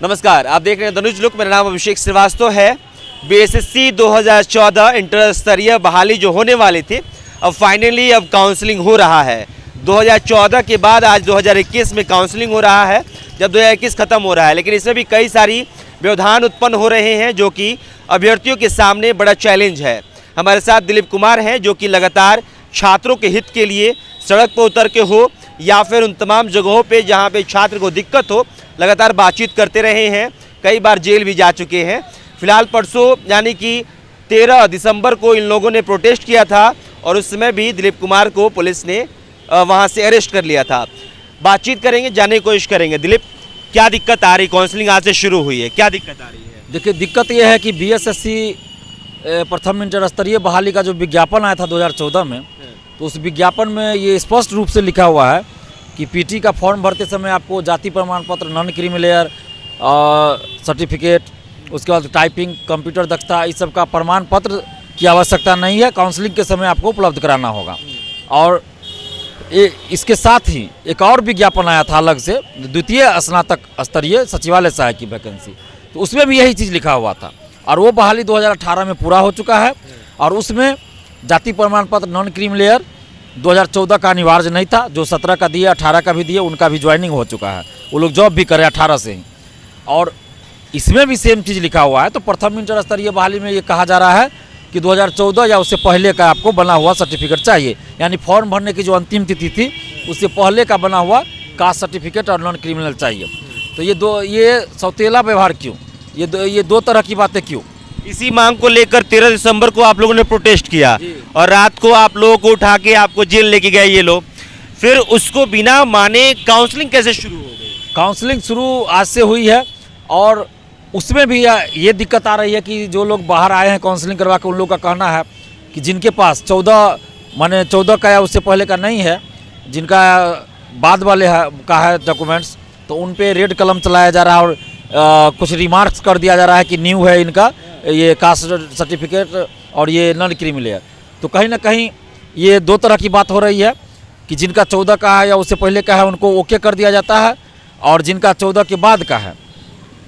नमस्कार, आप देख रहे हैं धनुष लुक। मेरा नाम अभिषेक श्रीवास्तव है। बीएसएससी 2014 इंटर स्तरीय बहाली जो होने वाली थी, अब फाइनली अब काउंसलिंग हो रहा है। 2014 के बाद आज 2021 में काउंसलिंग हो रहा है, जब 2021 खत्म हो रहा है। लेकिन इसमें भी कई सारी व्यवधान उत्पन्न हो रहे हैं जो कि अभ्यर्थियों के सामने बड़ा चैलेंज है। हमारे साथ दिलीप कुमार हैं जो कि लगातार छात्रों के हित के लिए सड़क पर उतर के हो या फिर उन तमाम जगहों पे जहाँ पे छात्र को दिक्कत हो, लगातार बातचीत करते रहे हैं। कई बार जेल भी जा चुके हैं। फिलहाल परसों यानी कि 13 दिसंबर को इन लोगों ने प्रोटेस्ट किया था और उस समय भी दिलीप कुमार को पुलिस ने वहाँ से अरेस्ट कर लिया था। बातचीत करेंगे, जानने की कोशिश करेंगे। दिलीप, क्या दिक्कत आ रही? काउंसलिंग आज से शुरू हुई है, क्या दिक्कत आ रही है? देखिए, दिक्कत यह है कि बीएसएससी प्रथम इंटर स्तरीय बहाली का जो विज्ञापन आया था 2014 में, तो उस विज्ञापन में ये स्पष्ट रूप से लिखा हुआ है कि पीटी का फॉर्म भरते समय आपको जाति प्रमाण पत्र, नॉन क्रीमी लेयर सर्टिफिकेट, उसके बाद टाइपिंग, कंप्यूटर दक्षता, इस सब का प्रमाण पत्र की आवश्यकता नहीं है, काउंसलिंग के समय आपको उपलब्ध कराना होगा। और इसके साथ ही एक और विज्ञापन आया था अलग से, द्वितीय स्नातक स्तरीय सचिवालय सहायक की वैकेंसी, तो उसमें भी यही चीज़ लिखा हुआ था। और वो बहाली 2018 में पूरा हो चुका है और उसमें जाति प्रमाण पत्र, नॉन क्रीम लेयर 2014 का अनिवार्य नहीं था। जो 17 का दिए, 18 का भी दिए, उनका भी ज्वाइनिंग हो चुका है। वो लोग जॉब भी करें 18 से ही। और इसमें भी सेम चीज़ लिखा हुआ है। तो प्रथम इंटर स्तरीय बहाली में ये कहा जा रहा है कि 2014 या उससे पहले का आपको बना हुआ सर्टिफिकेट चाहिए, यानी फॉर्म भरने की जो अंतिम तिथि थी उससे पहले का बना हुआ कास्ट सर्टिफिकेट और नॉन क्रिमिनल चाहिए। तो ये सौतेला व्यवहार क्यों? ये दो तरह की बातें क्यों? इसी मांग को लेकर 13 दिसंबर को आप लोगों ने प्रोटेस्ट किया और रात को आप लोगों को उठा के आपको जेल लेके गए ये लोग। फिर उसको बिना माने काउंसलिंग कैसे शुरू हो गई? काउंसलिंग शुरू आज से हुई है और उसमें भी ये दिक्कत आ रही है कि जो लोग बाहर आए हैं काउंसलिंग करवा के, उन लोगों का कहना है कि जिनके पास 14 का या उससे पहले का नहीं है, जिनका बाद वाले का है डॉक्यूमेंट्स, तो उन पे रेड कलम चलाया जा रहा है और कुछ रिमार्क्स कर दिया जा रहा है कि न्यू है इनका ये कास्ट सर्टिफिकेट और ये नॉन क्रीमी लेयर। तो कहीं ना कहीं ये दो तरह की बात हो रही है कि जिनका 14 का है या उससे पहले का है उनको ओके कर दिया जाता है, और जिनका 14 के बाद का है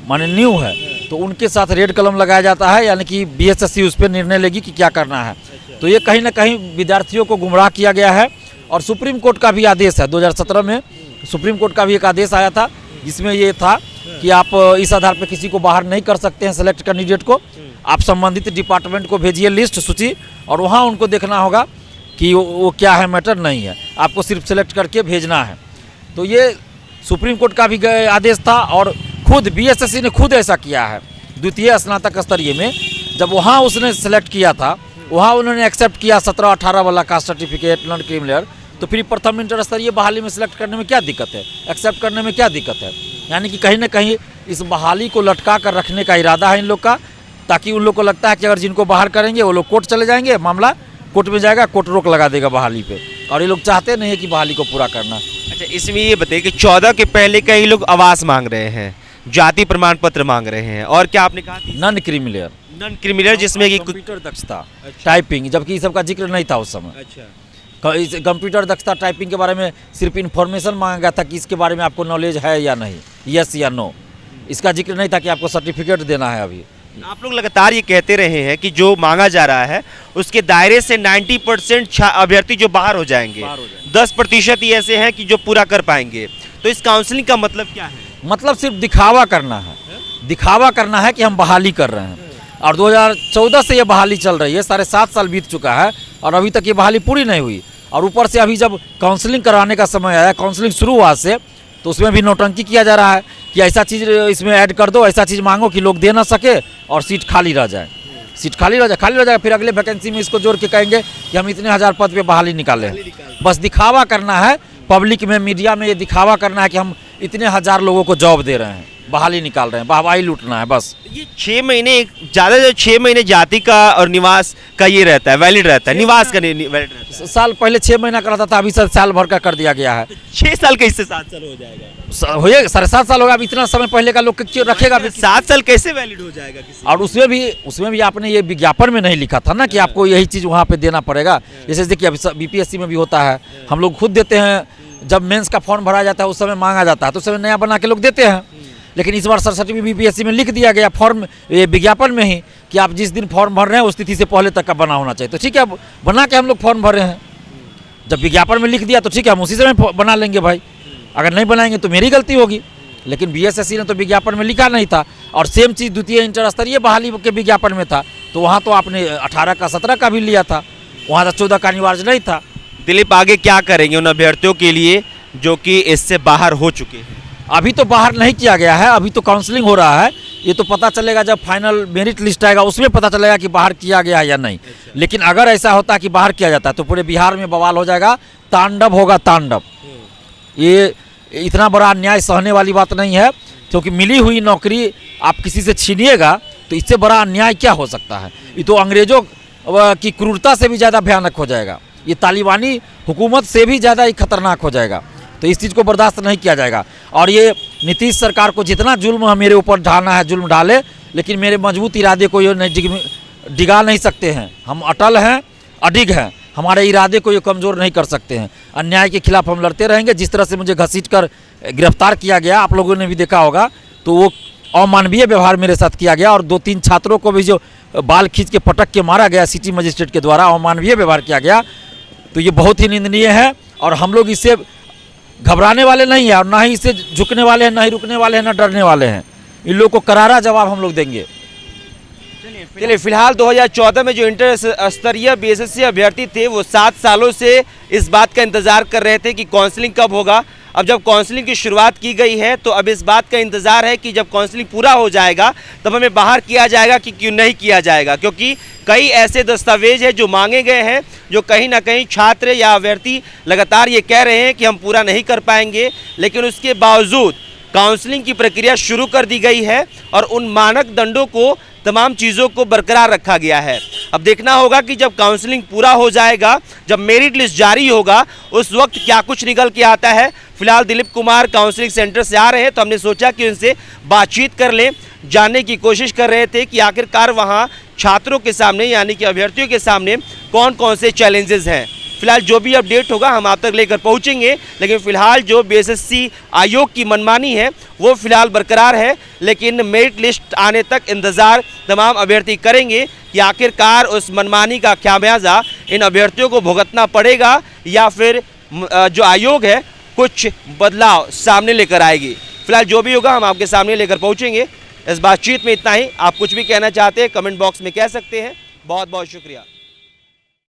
माने न्यू है तो उनके साथ रेड कलम लगाया जाता है, यानी कि बीएसएससी उस पर निर्णय लेगी कि क्या करना है। तो ये कहीं ना कहीं विद्यार्थियों को गुमराह किया गया है। और सुप्रीम कोर्ट का भी आदेश है, 2017 में सुप्रीम कोर्ट का भी एक आदेश आया था जिसमें ये था कि आप इस आधार पर किसी को बाहर नहीं कर सकते हैं सेलेक्ट कैंडिडेट को। आप संबंधित डिपार्टमेंट को भेजिए लिस्ट, सूची, और वहाँ उनको देखना होगा कि वो क्या है, मैटर नहीं है, आपको सिर्फ सेलेक्ट करके भेजना है। तो ये सुप्रीम कोर्ट का भी आदेश था और खुद बीएसएससी ने खुद ऐसा किया है। द्वितीय स्नातक स्तरीय में जब वहाँ उसने सेलेक्ट किया था, वहाँ उन्होंने एक्सेप्ट किया 17-18 वाला caste certificate, non creamy layer. तो फिर प्रथम इंटर स्तरीय बहाली में सेलेक्ट करने में क्या दिक्कत है, एक्सेप्ट करने में क्या दिक्कत है? यानी कि कहीं ना कहीं इस बहाली को लटका कर रखने का इरादा है इन लोग का, ताकि उन लोग को लगता है कि अगर जिनको बाहर करेंगे वो लोग कोर्ट चले जाएंगे, मामला कोर्ट में जाएगा, कोर्ट रोक लगा देगा बहाली पे, और ये लोग चाहते नहीं है कि बहाली को पूरा करना। अच्छा, इसमें ये बताइए कि 14 के पहले कई लोग आवास मांग रहे हैं, जाति प्रमाण पत्र मांग रहे हैं, और क्या आपने कहा? Non creamy layer. Non creamy layer जिसमें कि कंप्यूटर दक्षता, टाइपिंग, जबकि इस सब का जिक्र नहीं था उस समय। अच्छा, कंप्यूटर दक्षता, टाइपिंग के बारे में सिर्फ इन्फॉर्मेशन मांगा गया था कि इसके बारे में आपको नॉलेज है या नहीं, यस या नो। इसका जिक्र नहीं था कि आपको सर्टिफिकेट देना है। अभी आप लोग लगातार ये कहते रहे हैं कि जो मांगा जा रहा है उसके दायरे से 90% अभ्यर्थी जो बाहर हो जाएंगे, 10% ही ऐसे हैं कि जो पूरा कर पाएंगे। तो इस काउंसलिंग का मतलब क्या है? मतलब सिर्फ दिखावा करना है, दिखावा करना है कि हम बहाली कर रहे हैं। और 2014 से ये बहाली चल रही है, 7.5 साल बीत चुका है और अभी तक ये बहाली पूरी नहीं हुई। और ऊपर से अभी जब काउंसलिंग कराने का समय आया, काउंसलिंग शुरू हुआ से, तो उसमें भी नौटंकी किया जा रहा है कि ऐसा चीज़ इसमें ऐड कर दो, ऐसा चीज़ मांगो कि लोग दे ना सके और सीट खाली रह जाए, सीट खाली रह जाए। फिर अगले वैकेंसी में इसको जोड़ के कहेंगे कि हम इतने 1000 पद पे बहाली निकाले हैं। बस दिखावा करना है, पब्लिक में, मीडिया में ये दिखावा करना है कि हम इतने 1000 लोगों को जॉब दे रहे हैं, बहाली निकाल रहे हैं, वाहवाही लूटना है बस। ये 6 महीने ज़्यादा जो 6 महीने जाति का और निवास का ये रहता है, वैलिड रहता है, निवास का वैलिड रहता है। साल पहले 6 महीना का रहता था, अभी साल भर का कर दिया गया है। 6 साल कैसे 7 साल हो जाएगा? हो जाएगा, 7.5 साल होगा। अब इतना समय पहले का लोग क्यों रखेगा? 7 साल कैसे वैलिड हो जाएगा किसी? और उसमें भी आपने ये विज्ञापन में नहीं लिखा था ना कि आपको यही चीज़ वहाँ पे देना पड़ेगा। जैसे देखिए अभी बीपीएससी में भी होता है, हम लोग खुद देते हैं, जब मेंस का फॉर्म भरा जाता है उस समय मांगा जाता है, तो उस समय नया बना के लोग देते हैं। लेकिन इस बार 67वीं बीपीएससी में लिख दिया गया फॉर्म विज्ञापन में ही कि आप जिस दिन फॉर्म भर रहे हैं उस तिथि से पहले तक का बना होना चाहिए। तो ठीक है, बना के हम लोग फॉर्म भर रहे हैं। जब विज्ञापन में लिख दिया तो ठीक है, हम उसी समय बना लेंगे भाई। अगर नहीं बनाएंगे तो मेरी गलती होगी। लेकिन बीएसएससी ने तो विज्ञापन में लिखा नहीं था। और सेम चीज़ द्वितीय इंटर स्तरीय बहाली के विज्ञापन में था, तो वहाँ तो आपने 18 का 17 का भी लिया था, वहाँ तो 14 का अनिवार्य नहीं था। दिलीप, आगे क्या करेंगे उन अभ्यर्थियों के लिए जो कि इससे बाहर हो चुके हैं? अभी तो बाहर नहीं किया गया है, अभी तो काउंसलिंग हो रहा है। ये तो पता चलेगा जब फाइनल मेरिट लिस्ट आएगा, उसमें पता चलेगा कि बाहर किया गया है या नहीं। लेकिन अगर ऐसा होता कि बाहर किया जाता है तो पूरे बिहार में बवाल हो जाएगा, तांडव होगा, तांडव। ये इतना बड़ा अन्याय सहने वाली बात नहीं है, क्योंकि मिली हुई नौकरी आप किसी से छीनिएगा तो इससे बड़ा अन्याय क्या हो सकता है। ये तो अंग्रेजों की क्रूरता से भी ज़्यादा भयानक हो जाएगा, ये तालिबानी हुकूमत से भी ज़्यादा ही खतरनाक हो जाएगा। तो इस चीज़ को बर्दाश्त नहीं किया जाएगा। और ये नीतीश सरकार को जितना जुल्म मेरे ऊपर ढालना है जुल्म डाले, लेकिन मेरे मजबूत इरादे को ये नहीं डिगा नहीं सकते हैं। हम अटल हैं, अडिग हैं, हमारे इरादे को ये कमज़ोर नहीं कर सकते हैं। अन्याय के खिलाफ हम लड़ते रहेंगे। जिस तरह से मुझे घसीट कर गिरफ्तार किया गया, आप लोगों ने भी देखा होगा, तो वो अमानवीय व्यवहार मेरे साथ किया गया। और 2-3 छात्रों को भी जो बाल खींच के पटक के मारा गया सिटी मजिस्ट्रेट के द्वारा, अमानवीय व्यवहार किया गया, तो ये बहुत ही निंदनीय है। और हम लोग इससे घबराने वाले नहीं हैं, और ना ही इससे झुकने वाले हैं, ना ही रुकने वाले हैं, ना डरने वाले हैं। इन लोगों को करारा जवाब हम लोग देंगे। चलिए, फिलहाल 2014 में जो इंटर स्तरीय बीएसएससी अभ्यर्थी थे वो 7 सालों से इस बात का इंतजार कर रहे थे कि काउंसलिंग कब होगा। अब जब काउंसलिंग की शुरुआत की गई है तो अब इस बात का इंतजार है कि जब काउंसलिंग पूरा हो जाएगा तब हमें बाहर किया जाएगा कि क्यों नहीं किया जाएगा, क्योंकि कई ऐसे दस्तावेज हैं जो मांगे गए हैं, जो कहीं ना कहीं छात्र या अभ्यर्थी लगातार ये कह रहे हैं कि हम पूरा नहीं कर पाएंगे। लेकिन उसके बावजूद काउंसलिंग की प्रक्रिया शुरू कर दी गई है और उन मानक दंडों को, तमाम चीज़ों को बरकरार रखा गया है। अब देखना होगा कि जब काउंसलिंग पूरा हो जाएगा, जब मेरिट लिस्ट जारी होगा, उस वक्त क्या कुछ निकल के आता है। फिलहाल दिलीप कुमार काउंसलिंग सेंटर से आ रहे हैं, तो हमने सोचा कि उनसे बातचीत कर लें। जानने की कोशिश कर रहे थे कि आखिरकार वहाँ छात्रों के सामने, यानी कि अभ्यर्थियों के सामने कौन कौन से चैलेंजेस हैं। फिलहाल जो भी अपडेट होगा हम आप तक लेकर पहुंचेंगे। लेकिन फिलहाल जो बीएसएससी आयोग की मनमानी है वो फिलहाल बरकरार है। लेकिन मेरिट लिस्ट आने तक इंतज़ार तमाम अभ्यर्थी करेंगे कि आखिरकार उस मनमानी का खामियाजा इन अभ्यर्थियों को भुगतना पड़ेगा या फिर जो आयोग है कुछ बदलाव सामने लेकर आएगी। फिलहाल जो भी होगा हम आपके सामने लेकर पहुँचेंगे। इस बातचीत में इतना ही। आप कुछ भी कहना चाहते हैं कमेंट बॉक्स में कह सकते हैं। बहुत बहुत शुक्रिया।